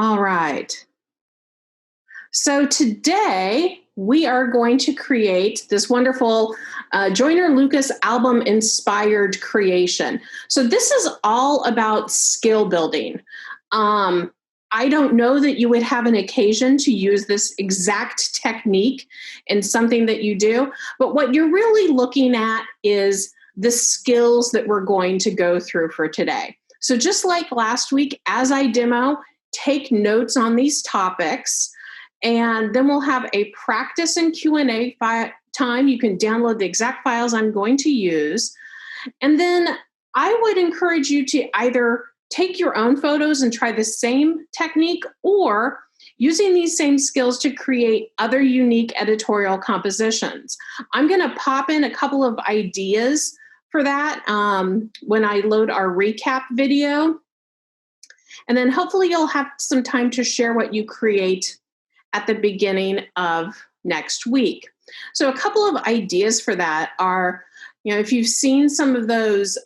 All right. So today we are going to create this wonderful Joyner Lucas album inspired creation. So this is all about skill building. I don't know that you would have an occasion to use this exact technique in something that you do, but what you're really looking at is the skills that we're going to go through for today. So just like last week, as I demo, take notes on these topics, and then we'll have a practice and Q&A time. You can download the exact files I'm going to use. And then I would encourage you to either take your own photos and try the same technique, or using these same skills to create other unique editorial compositions. I'm going to pop in a couple of ideas for that when I load our recap video. And then hopefully you'll have some time to share what you create at the beginning of next week. So a couple of ideas for that are, if you've seen some of those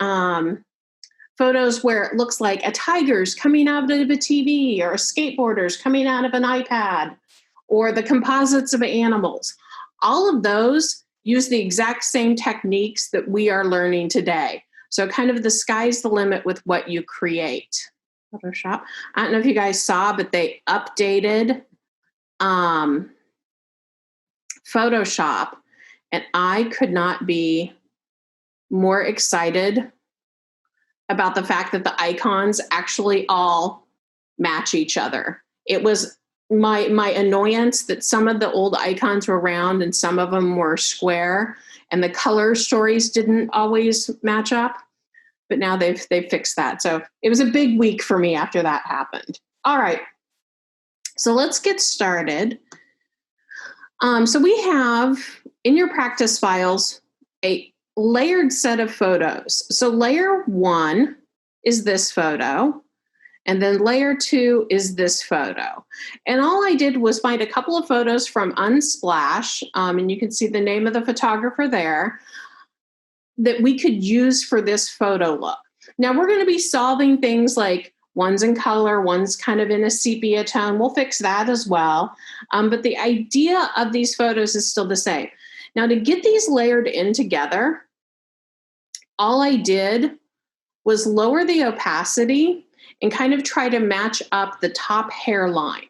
photos where it looks like a tiger's coming out of a TV, or a skateboarder's coming out of an iPad, or the composites of animals, all of those use the exact same techniques that we are learning today. So kind of the sky's the limit with what you create. Photoshop. I don't know if you guys saw, but they updated Photoshop, and I could not be more excited about the fact that the icons actually all match each other. It was my annoyance that some of the old icons were round and some of them were square, and the color stories didn't always match up. But now they've fixed that. So it was a big week for me after that happened. All right. So let's get started. So we have in your practice files a layered set of photos. So layer 1 is this photo, and then layer 2 is this photo. And all I did was find a couple of photos from Unsplash, and you can see the name of the photographer there, that we could use for this photo look. Now we're going to be solving things like one's in color, one's kind of in a sepia tone. We'll fix that as well. But the idea of these photos is still the same. Now to get these layered in together, all I did was lower the opacity and kind of try to match up the top hairline.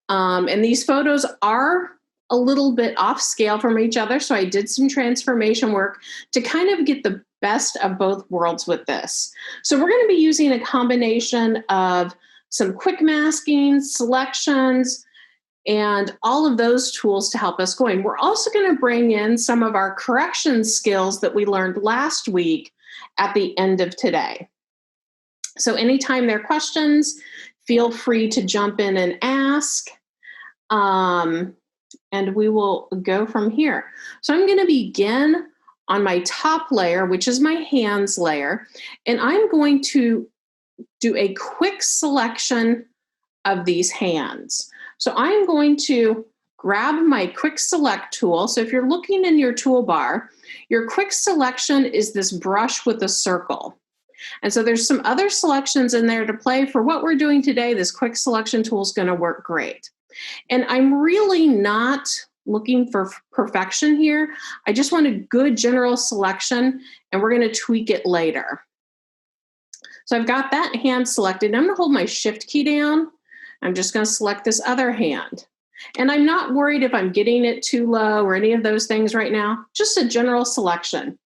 And these photos are a little bit off scale from each other, so I did some transformation work to kind of get the best of both worlds with this. So we're going to be using a combination of some quick masking, selections, and all of those tools to help us going. We're also going to bring in some of our correction skills that we learned last week at the end of today. So anytime there are questions, feel free to jump in and ask. And we will go from here. So I'm going to begin on my top layer, which is my hands layer, and I'm going to do a quick selection of these hands. So I'm going to grab my quick select tool. So if you're looking in your toolbar, your quick selection is this brush with a circle. And so there's some other selections in there to play. For what we're doing today, this quick selection tool is going to work great. And I'm really not looking for perfection here. I just want a good general selection, and we're going to tweak it later. So I've got that hand selected. I'm going to hold my Shift key down. I'm just going to select this other hand. And I'm not worried if I'm getting it too low or any of those things right now, just a general selection.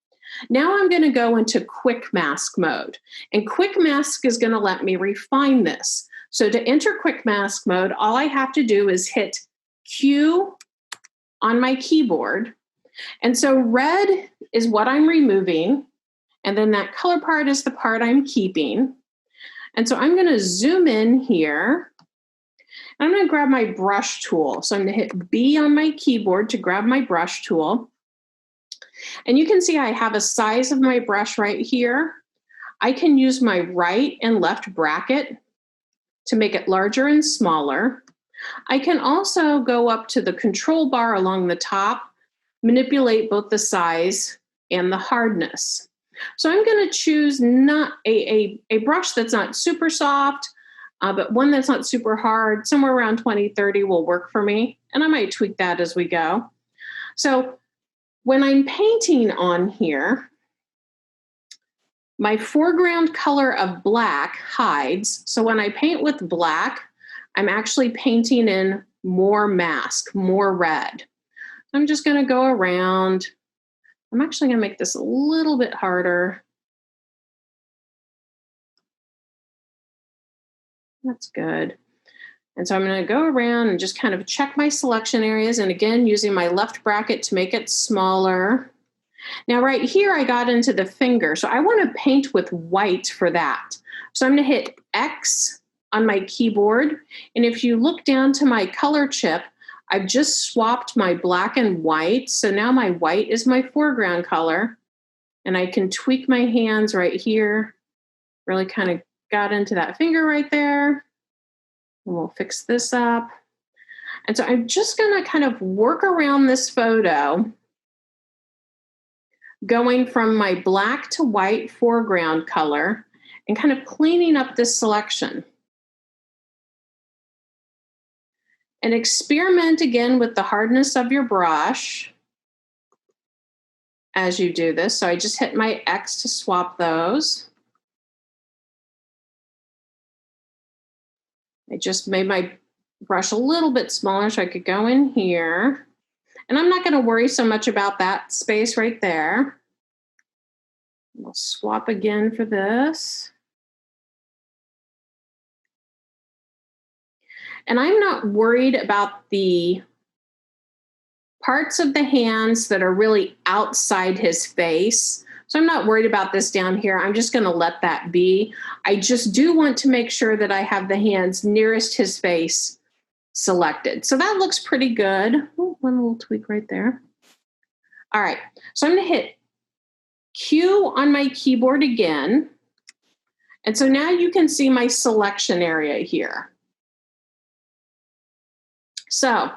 Now I'm going to go into quick mask mode, and quick mask is going to let me refine this. So to enter quick mask mode, all I have to do is hit Q on my keyboard. And so red is what I'm removing, and then that color part is the part I'm keeping. And so I'm going to zoom in here. I'm going to grab my brush tool. So I'm going to hit B on my keyboard to grab my brush tool. And you can see I have a size of my brush right here. I can use my right and left bracket to make it larger and smaller. I can also go up to the control bar along the top, manipulate both the size and the hardness. So I'm going to choose not a brush that's not super soft, but one that's not super hard, somewhere around 20, 30 will work for me. And I might tweak that as we go. So when I'm painting on here, my foreground color of black hides. So when I paint with black, I'm actually painting in more mask, more red. I'm just going to go around. I'm actually going to make this a little bit harder. That's good. And so I'm going to go around and just kind of check my selection areas. And again, using my left bracket to make it smaller. Now, right here, I got into the finger. So I want to paint with white for that. So I'm going to hit X on my keyboard. And if you look down to my color chip, I've just swapped my black and white. So now my white is my foreground color. And I can tweak my hands right here. Really kind of got into that finger right there. And we'll fix this up. And so I'm just going to kind of work around this photo, going from my black to white foreground color and kind of cleaning up this selection. And experiment again with the hardness of your brush as you do this. So I just hit my X to swap those. I just made my brush a little bit smaller so I could go in here. And I'm not going to worry so much about that space right there. We'll swap again for this. And I'm not worried about the parts of the hands that are really outside his face. So I'm not worried about this down here. I'm just going to let that be. I just do want to make sure that I have the hands nearest his face selected. So that looks pretty good. Oh, one little tweak right there. All right. So I'm going to hit Q on my keyboard again. And so now you can see my selection area here. So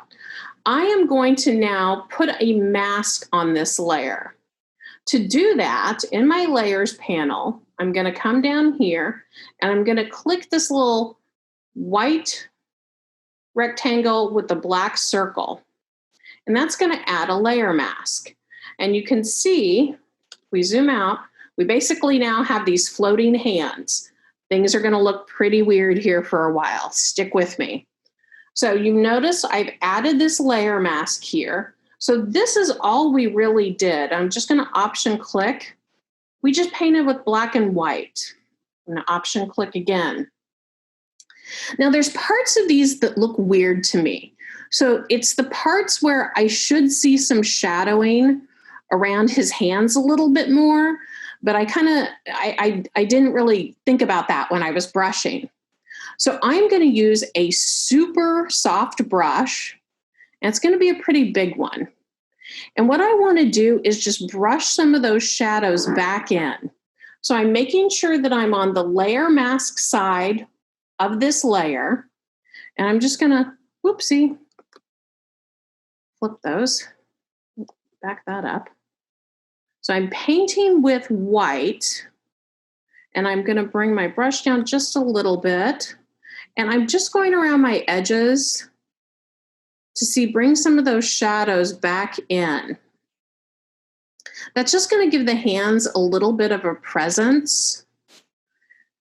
I am going to now put a mask on this layer. To do that, in my layers panel, I'm going to come down here and I'm going to click this little white rectangle with the black circle. And that's going to add a layer mask. And you can see, if we zoom out, we basically now have these floating hands. Things are going to look pretty weird here for a while. Stick with me. So you notice I've added this layer mask here. So this is all we really did. I'm just going to option click. We just painted with black and white. I'm going to option click again. Now there's parts of these that look weird to me. So it's the parts where I should see some shadowing around his hands a little bit more, but I didn't really think about that when I was brushing. So I'm going to use a super soft brush, and it's going to be a pretty big one. And what I want to do is just brush some of those shadows back in. So I'm making sure that I'm on the layer mask side of this layer, and I'm just going to, whoopsie, flip those, back that up. So I'm painting with white, and I'm going to bring my brush down just a little bit. And I'm just going around my edges to bring some of those shadows back in. That's just going to give the hands a little bit of a presence.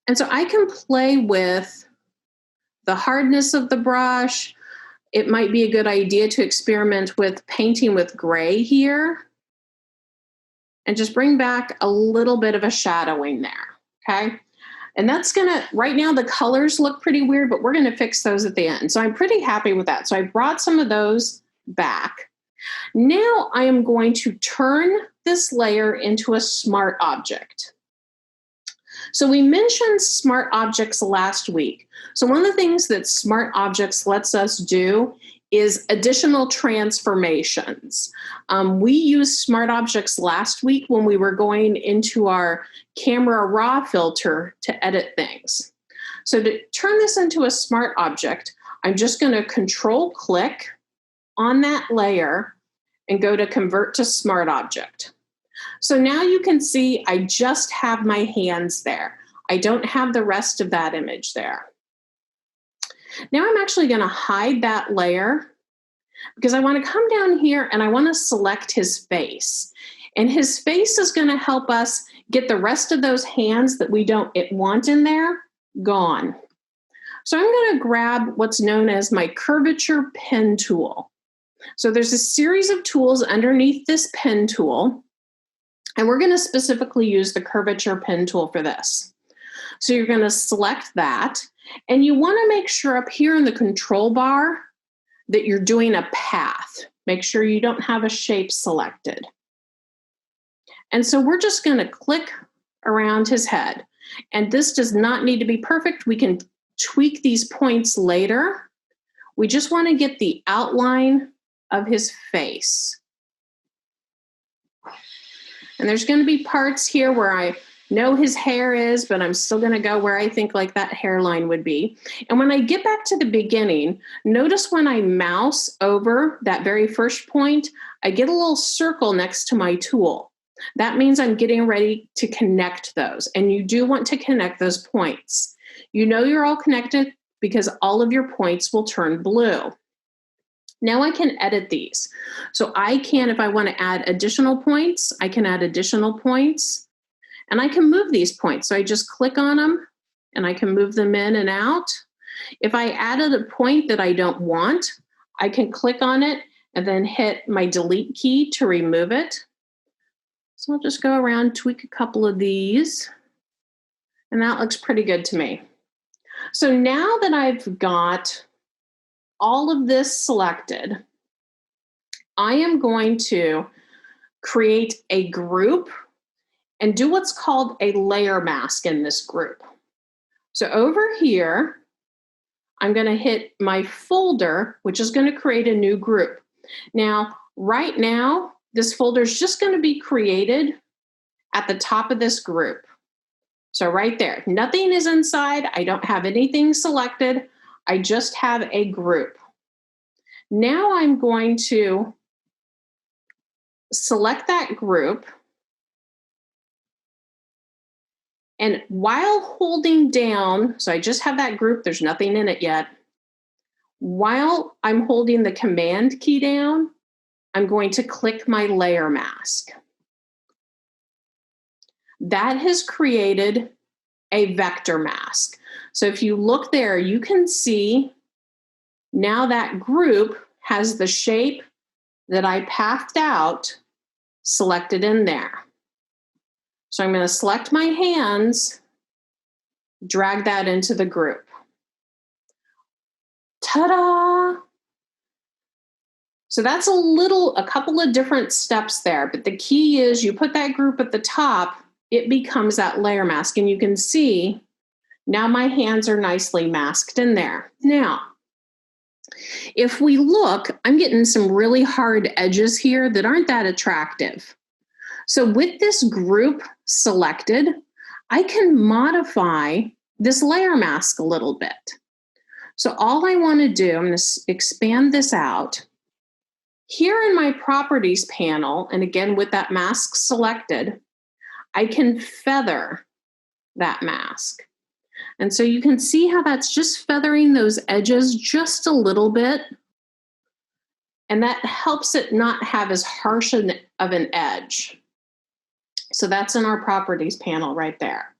And so I can play with the hardness of the brush. It might be a good idea to experiment with painting with gray here and just bring back a little bit of a shadowing there, okay? And that's gonna, right now the colors look pretty weird, but we're gonna fix those at the end. So I'm pretty happy with that. So I brought some of those back. Now I am going to turn this layer into a smart object. So we mentioned smart objects last week. So one of the things that smart objects lets us do is additional transformations. We used smart objects last week when we were going into our camera raw filter to edit things. So to turn this into a smart object, I'm just going to control click on that layer and go to convert to smart object. So now you can see I just have my hands there. I don't have the rest of that image there. Now I'm actually going to hide that layer because I want to come down here and I want to select his face. And his face is going to help us get the rest of those hands that we don't want in there gone. So I'm going to grab what's known as my Curvature Pen Tool. So there's a series of tools underneath this pen tool, and we're going to specifically use the Curvature Pen Tool for this. So you're going to select that, and you want to make sure up here in the control bar that you're doing a path. Make sure you don't have a shape selected. And so we're just going to click around his head. And this does not need to be perfect. We can tweak these points later. We just want to get the outline of his face. And there's going to be parts here where I know his hair is, but I'm still going to go where I think like that hairline would be. And when I get back to the beginning, notice when I mouse over that very first point, I get a little circle next to my tool. That means I'm getting ready to connect those. And you do want to connect those points. You know you're all connected because all of your points will turn blue. Now I can edit these. So I can, if I want to add additional points, I can add additional points. And I can move these points. So I just click on them and I can move them in and out. If I added a point that I don't want, I can click on it and then hit my delete key to remove it. So I'll just go around, tweak a couple of these, and that looks pretty good to me. So now that I've got all of this selected, I am going to create a group and do what's called a layer mask in this group. So over here, I'm going to hit my folder, which is going to create a new group. Now, right now, this folder is just going to be created at the top of this group. So right there, nothing is inside. I don't have anything selected. I just have a group. Now I'm going to select that group. And while holding down, so I just have that group, there's nothing in it yet. While I'm holding the Command key down, I'm going to click my layer mask. That has created a vector mask. So if you look there, you can see now that group has the shape that I pathed out selected in there. So I'm going to select my hands, drag that into the group. Ta-da! So that's a couple of different steps there, but the key is you put that group at the top, it becomes that layer mask, and you can see now my hands are nicely masked in there. Now, if we look, I'm getting some really hard edges here that aren't that attractive. So with this group selected, I can modify this layer mask a little bit. So all I want to do, I'm going to expand this out. Here in my properties panel, and again with that mask selected, I can feather that mask. And so you can see how that's just feathering those edges just a little bit. And that helps it not have as harsh of an edge. So that's in our properties panel right there.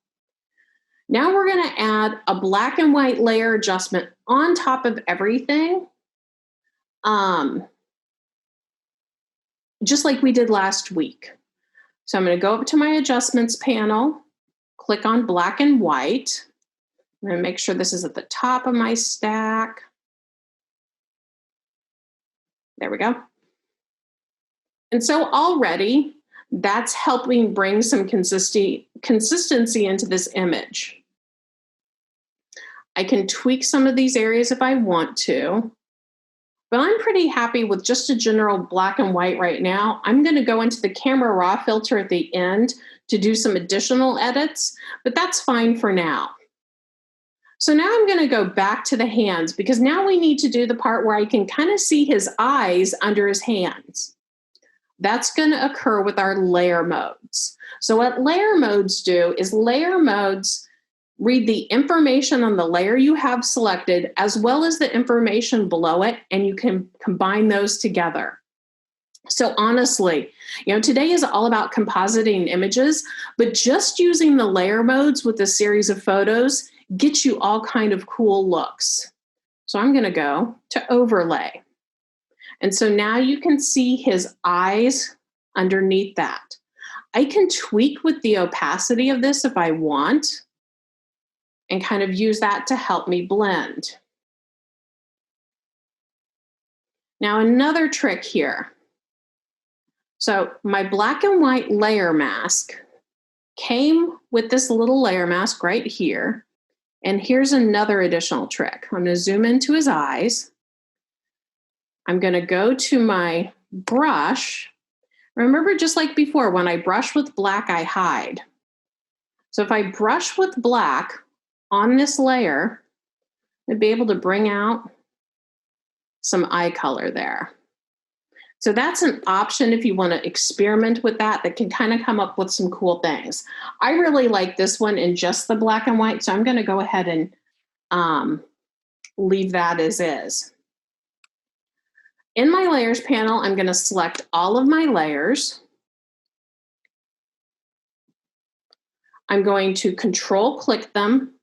Now we're going to add a black and white layer adjustment on top of everything, just like we did last week. So I'm going to go up to my adjustments panel, click on black and white. I'm going to make sure this is at the top of my stack. There we go. And so already, that's helping bring some consistency into this image. I can tweak some of these areas if I want to, but I'm pretty happy with just a general black and white right now. I'm going to go into the camera raw filter at the end to do some additional edits, but that's fine for now. So now I'm going to go back to the hands because now we need to do the part where I can kind of see his eyes under his hands. That's going to occur with our layer modes. So what layer modes do is layer modes read the information on the layer you have selected, as well as the information below it, and you can combine those together. So honestly, today is all about compositing images, but just using the layer modes with a series of photos gets you all kind of cool looks. So I'm going to go to overlay. And so now you can see his eyes underneath that. I can tweak with the opacity of this if I want, and kind of use that to help me blend. Now another trick here. So my black and white layer mask came with this little layer mask right here. And here's another additional trick. I'm going to zoom into his eyes. I'm going to go to my brush. Remember, just like before, when I brush with black, I hide. So if I brush with black on this layer, I'd be able to bring out some eye color there. So that's an option if you want to experiment with that can kind of come up with some cool things. I really like this one in just the black and white, so I'm going to go ahead and leave that as is. In my layers panel, I'm going to select all of my layers. I'm going to control click them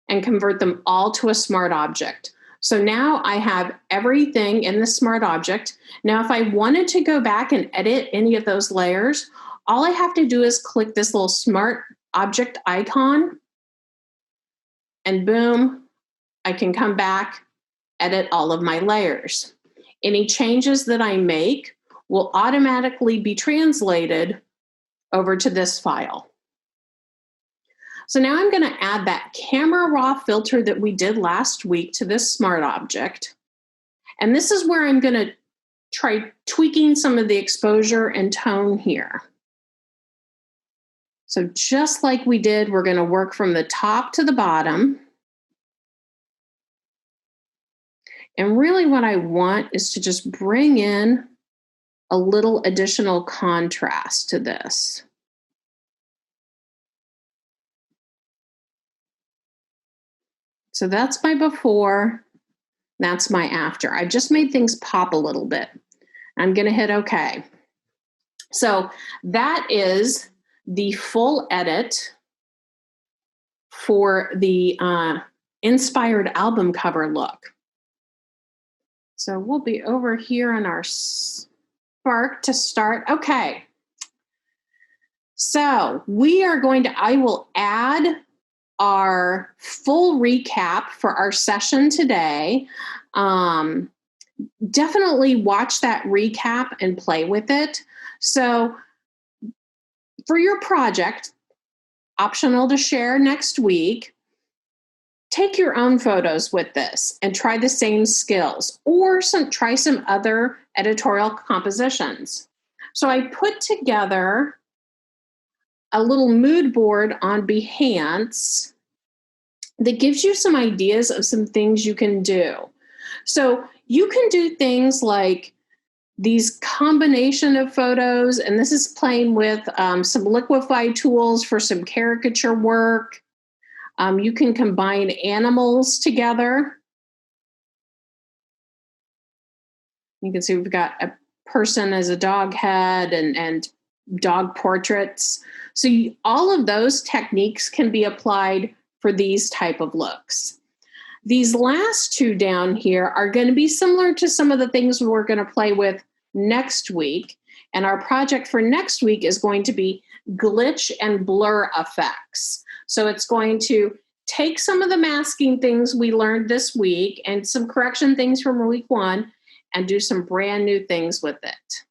and convert them all to a smart object. So now I have everything in the smart object. Now, if I wanted to go back and edit any of those layers, all I have to do is click this little smart object icon, and boom, I can come back, edit all of my layers. Any changes that I make will automatically be translated over to this file. So now I'm going to add that camera raw filter that we did last week to this smart object. And this is where I'm going to try tweaking some of the exposure and tone here. So just like we did, we're going to work from the top to the bottom. And really what I want is to just bring in a little additional contrast to this. So that's my before, that's my after. I just made things pop a little bit. I'm going to hit OK. So that is the full edit for the inspired album cover look. So we'll be over here in our Spark to start. Okay. So I will add our full recap for our session today. Definitely watch that recap and play with it. So for your project, optional to share next week, take your own photos with this and try the same skills, or try some other editorial compositions. So I put together a little mood board on Behance that gives you some ideas of some things you can do. So you can do things like these combination of photos, and this is playing with some liquify tools for some caricature work. You can combine animals together. You can see we've got a person as a dog head and dog portraits. So all of those techniques can be applied for these type of looks. These last two down here are going to be similar to some of the things we're going to play with next week. And our project for next week is going to be glitch and blur effects. So it's going to take some of the masking things we learned this week and some correction things from week one and do some brand new things with it.